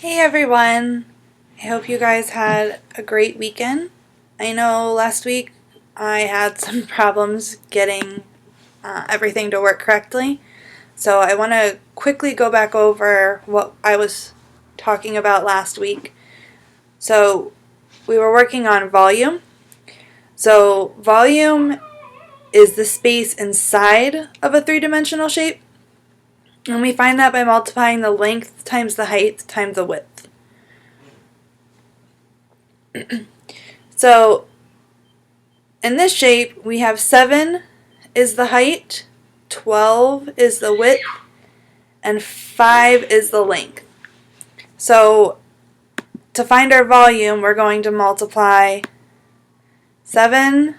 Hey everyone! I hope you guys had a great weekend. I know last week I had some problems getting everything to work correctly, so I want to quickly go back over what I was talking about last week. So we were working on volume. So volume is the space inside of a three-dimensional shape, and we find that by multiplying the length times the height times the width. So in this shape, we have 7 is the height, 12 is the width, and 5 is the length. So to find our volume, we're going to multiply 7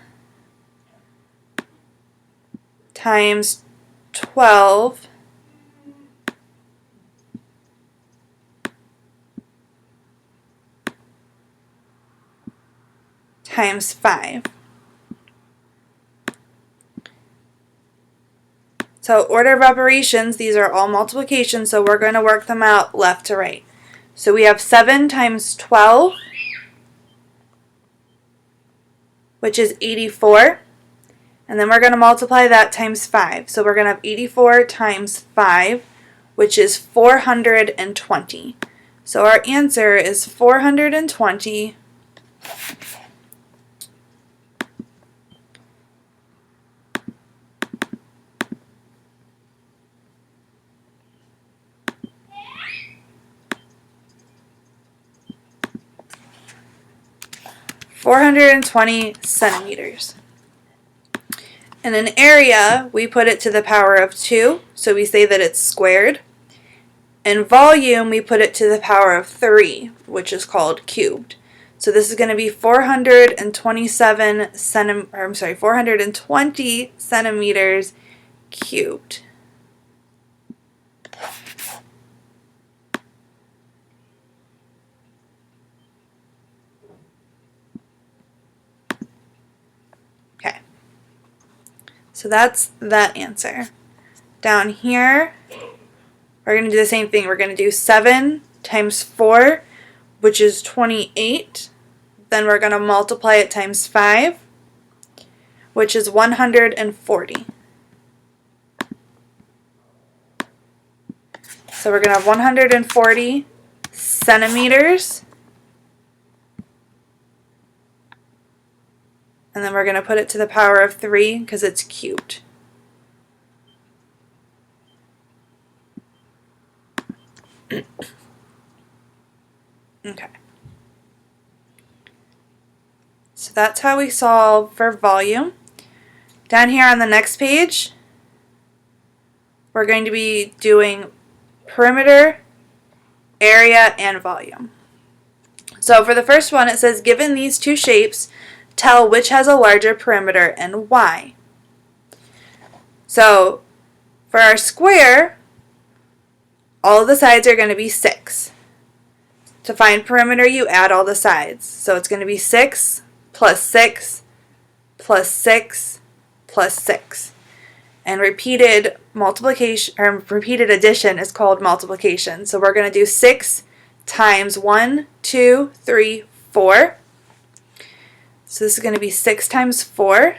times 12 times 5. So order of operations, these are all multiplications, so we're going to work them out left to right. So we have 7 times 12, which is 84. And then we're going to multiply that times 5. So we're going to have 84 times 5, which is 420. So our answer is 420 centimeters. In an area, we put it to the power of 2, so we say that it's squared. In volume, we put it to the power of 3, which is called cubed. So this is going to be 420 centimeters cubed. Okay. So that's that answer. Down here, we're going to do the same thing. We're going to do 7 times 4, which is 28. Then we're going to multiply it times 5, which is 140. So we're going to have 140 centimeters. And then we're going to put it to the power of 3 because it's cubed. Okay. So that's how we solve for volume. Down here on the next page, we're going to be doing perimeter, area, and volume. So for the first one, it says, given these two shapes, tell which has a larger perimeter and why. So for our square, all of the sides are going to be 6. To find perimeter, you add all the sides. So it's going to be 6 plus 6 plus 6 plus 6. And repeated multiplication or repeated addition is called multiplication. So we're going to do 6 times 1, 2, 3, 4. So this is going to be 6 times 4.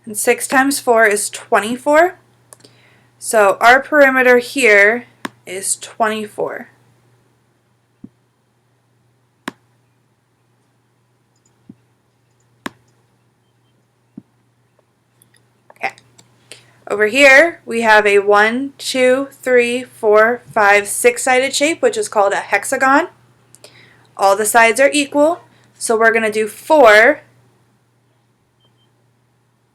And 6 times 4 is 24. So our perimeter here is 24. Okay. Over here, we have a 1, 2, 3, 4, 5, 6-sided shape, which is called a hexagon. All the sides are equal, so we're going to do 4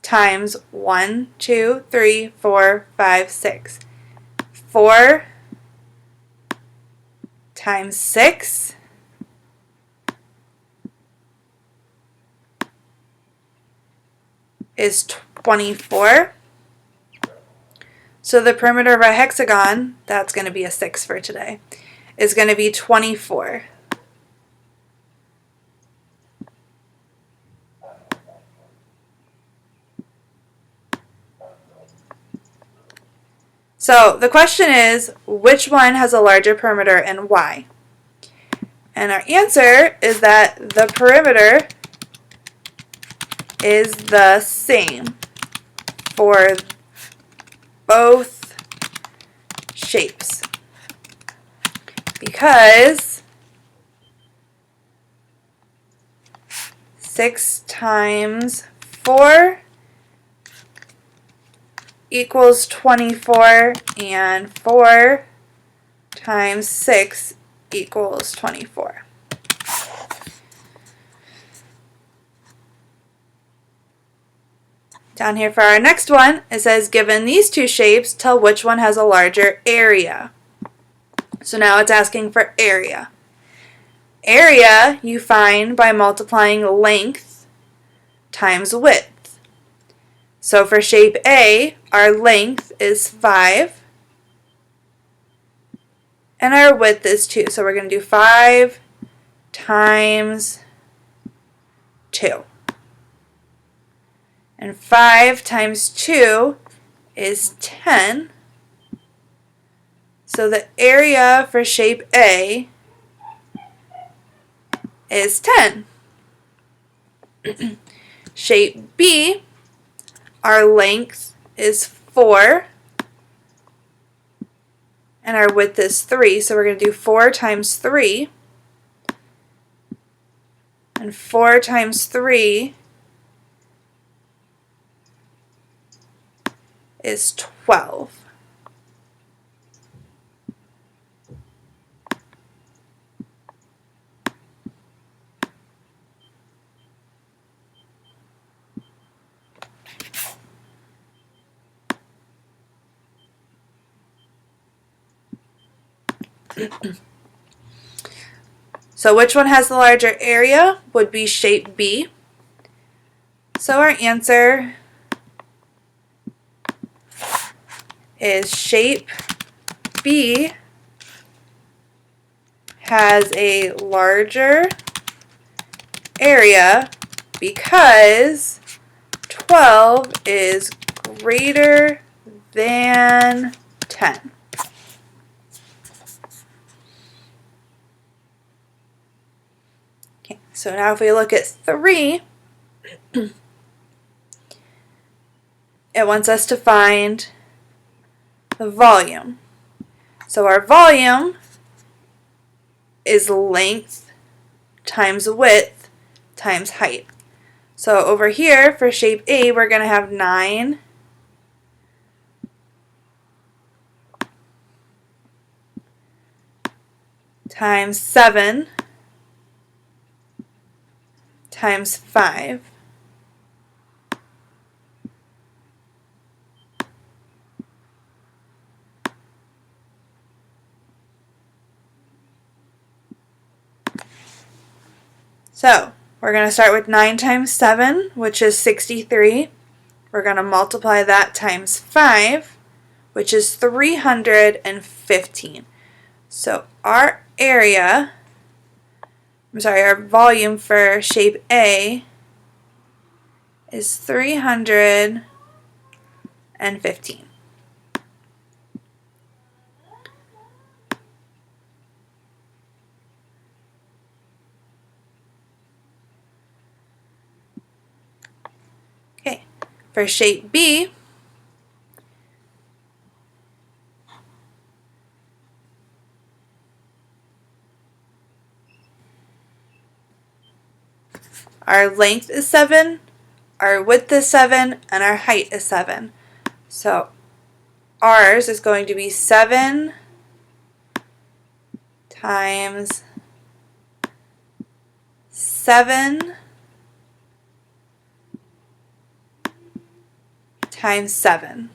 times 1, 2, 3, 4, 5, 6. 4 times 6 is 24. So the perimeter of a hexagon, that's going to be a 6 for today, is going to be 24. So the question is, which one has a larger perimeter and why? And our answer is that the perimeter is the same for both shapes, because 6 times 4 equals 24, and 4 times 6 equals 24. Down here for our next one, it says, given these two shapes, tell which one has a larger area. So now it's asking for area. Area you find by multiplying length times width. So for shape A, our length is 5 and our width is 2. So we're going to do 5 times 2. And 5 times 2 is 10. So the area for shape A is 10. Shape B, our length is 4 and our width is 3. So we're going to do 4 times 3. And 4 times 3 is 12. So which one has the larger area would be shape B. So our answer is shape B has a larger area because 12 is greater than 10. Okay, so now if we look at 3, it wants us to find the volume. So our volume is length times width times height. So over here for shape A, we're going to have 9 times 7 times 5. So we're going to start with 9 times 7, which is 63. We're going to multiply that times 5, which is 315. So our our volume for shape A is 315. Okay, for shape B, our length is 7, our width is 7, and our height is 7. So ours is going to be 7 times 7 times 7.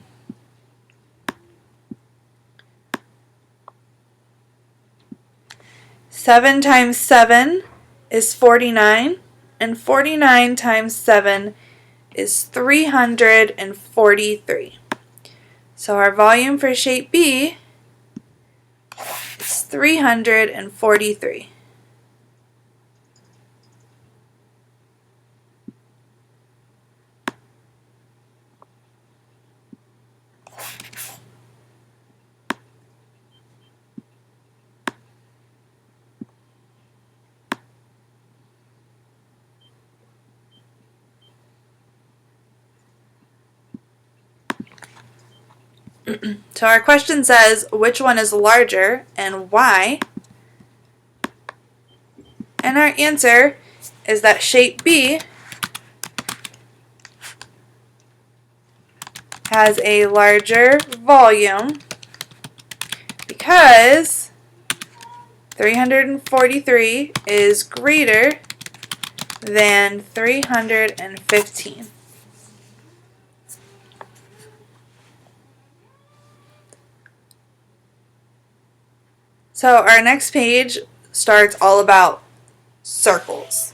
Seven times 7 is 49, and 49 times 7 is 343. So our volume for shape B is 343. So our question says, which one is larger and why? And our answer is that shape B has a larger volume because 343 is greater than 315. So our next page starts all about circles.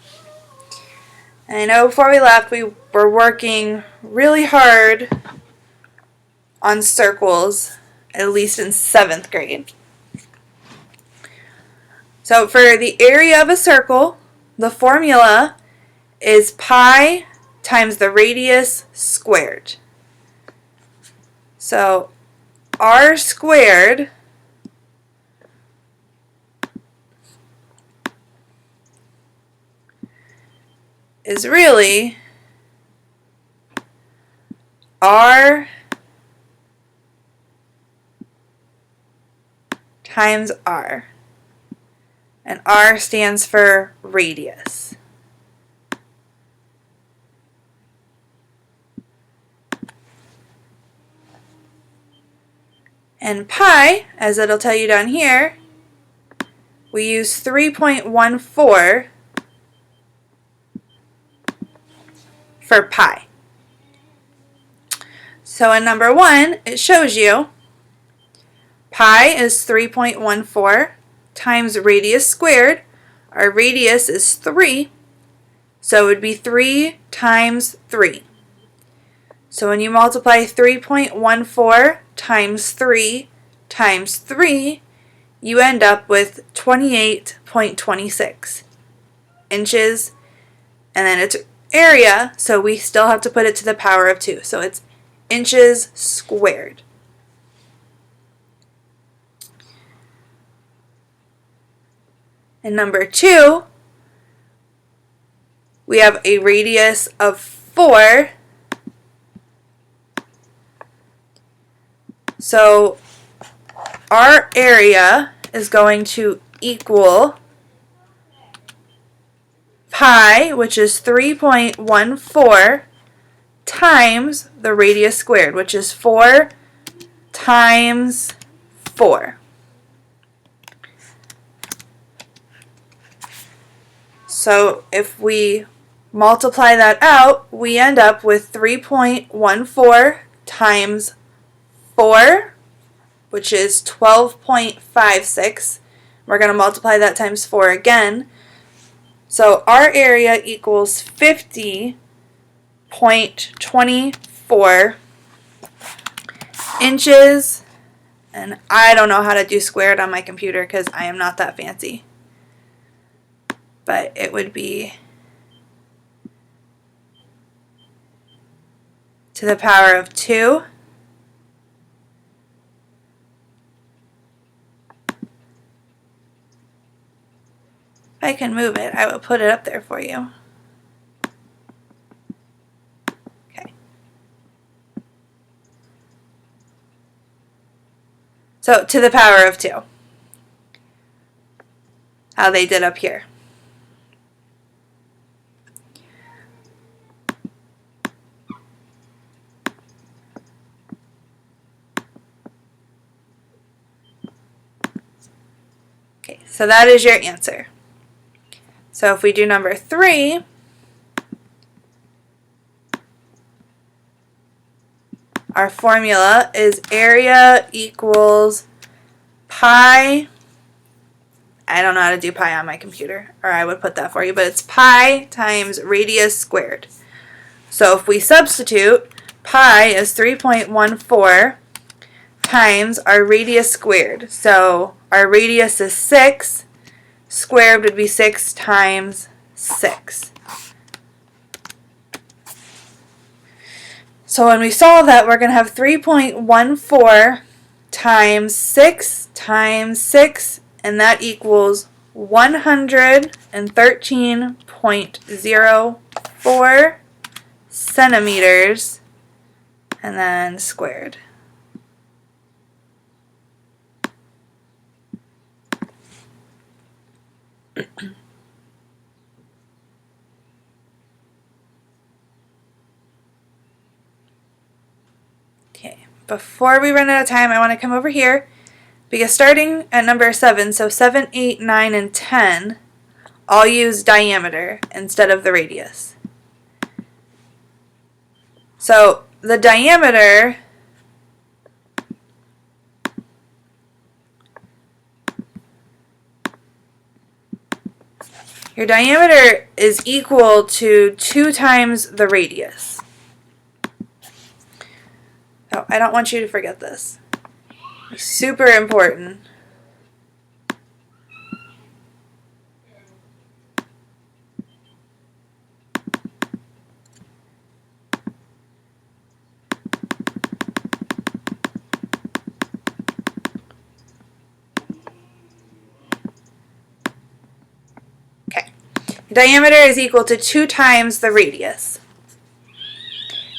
And I know before we left we were working really hard on circles, at least in 7th grade. So for the area of a circle, the formula is pi times the radius squared. So r squared is really r times r. And r stands for radius. And pi, as it'll tell you down here, we use 3.14 for pi. So in number 1, it shows you pi is 3.14 times radius squared. Our radius is 3, so it would be 3 times 3. So when you multiply 3.14 times 3 times 3, you end up with 28.26 inches, and then it's area, so we still have to put it to the power of 2. So it's inches squared. And number 2, we have a radius of 4. So our area is going to equal pi, which is 3.14, times the radius squared, which is 4 times 4. So if we multiply that out, we end up with 3.14 times 4, which is 12.56. We're going to multiply that times 4 again. So our area equals 50.24 inches. And I don't know how to do squared on my computer because I am not that fancy. But it would be to the power of 2. If I can move it, I will put it up there for you. Okay. So to the power of 2. How they did up here. Okay, so that is your answer. So if we do number 3, our formula is area equals pi. I don't know how to do pi on my computer, or I would put that for you, but it's pi times radius squared. So if we substitute, pi is 3.14 times our radius squared. So our radius is 6. Squared would be 6 times 6. So when we solve that, we're going to have 3.14 times 6 times 6, and that equals 113.04 centimeters, and then squared. Okay, before we run out of time, I want to come over here because starting at number 7, so 7, 8, 9, and 10, all use diameter instead of the radius. So the diameter your diameter is equal to 2 times the radius. Oh, I don't want you to forget this. It's super important. Diameter is equal to 2 times the radius.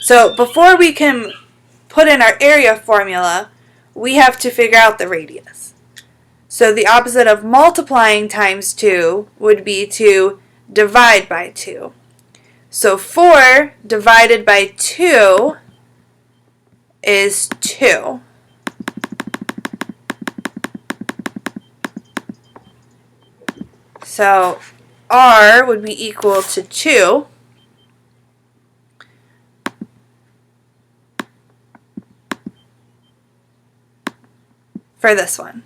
So before we can put in our area formula, we have to figure out the radius. So the opposite of multiplying times 2 would be to divide by 2. So 4 divided by 2 is 2. So R would be equal to 2. For this one.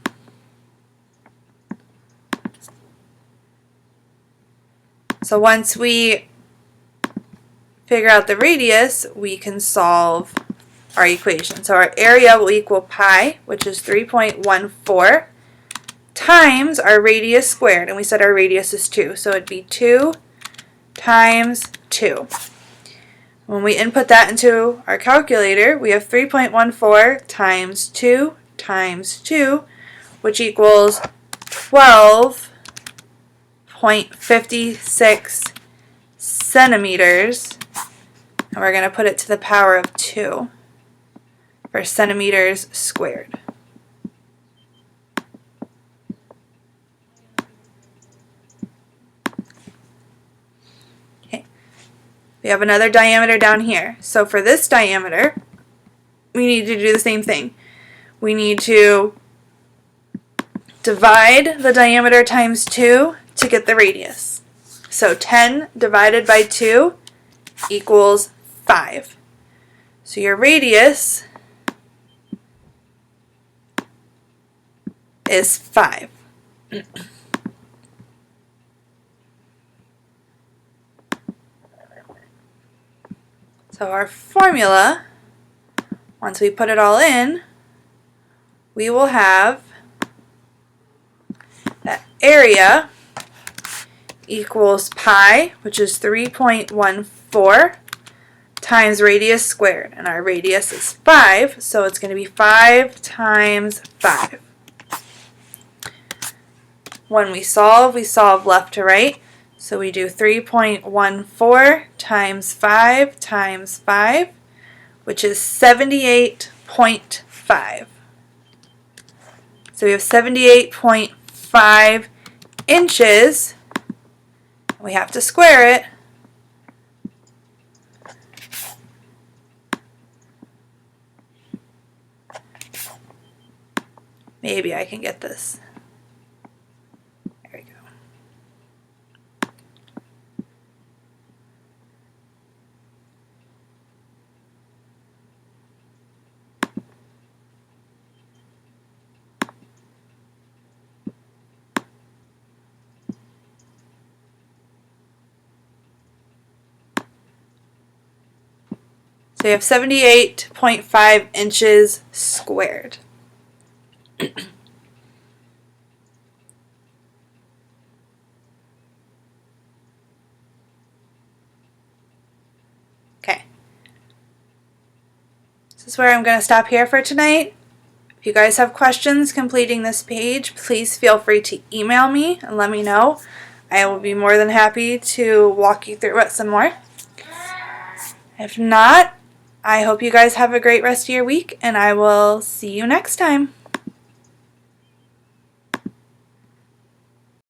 So once we figure out the radius, we can solve our equation. So our area will equal pi, which is 3.14, times our radius squared, and we said our radius is 2, so it'd be 2 times 2. When we input that into our calculator, we have 3.14 times 2 times 2, which equals 12.56 centimeters, and we're going to put it to the power of 2 for centimeters squared. We have another diameter down here. So for this diameter, we need to do the same thing. We need to divide the diameter times 2 to get the radius. So 10 divided by 2 equals 5. So your radius is 5. So our formula, once we put it all in, we will have that area equals pi, which is 3.14, times radius squared. And our radius is 5, so it's going to be 5 times 5. When we solve left to right. So we do 3.14 times 5 times 5, which is 78.5. So we have 78.5 inches. We have to square it. Maybe I can get this. There we go. So you have 78.5 inches squared. Okay. This is where I'm going to stop here for tonight. If you guys have questions completing this page, please feel free to email me and let me know. I will be more than happy to walk you through it some more. If not, I hope you guys have a great rest of your week, and I will see you next time.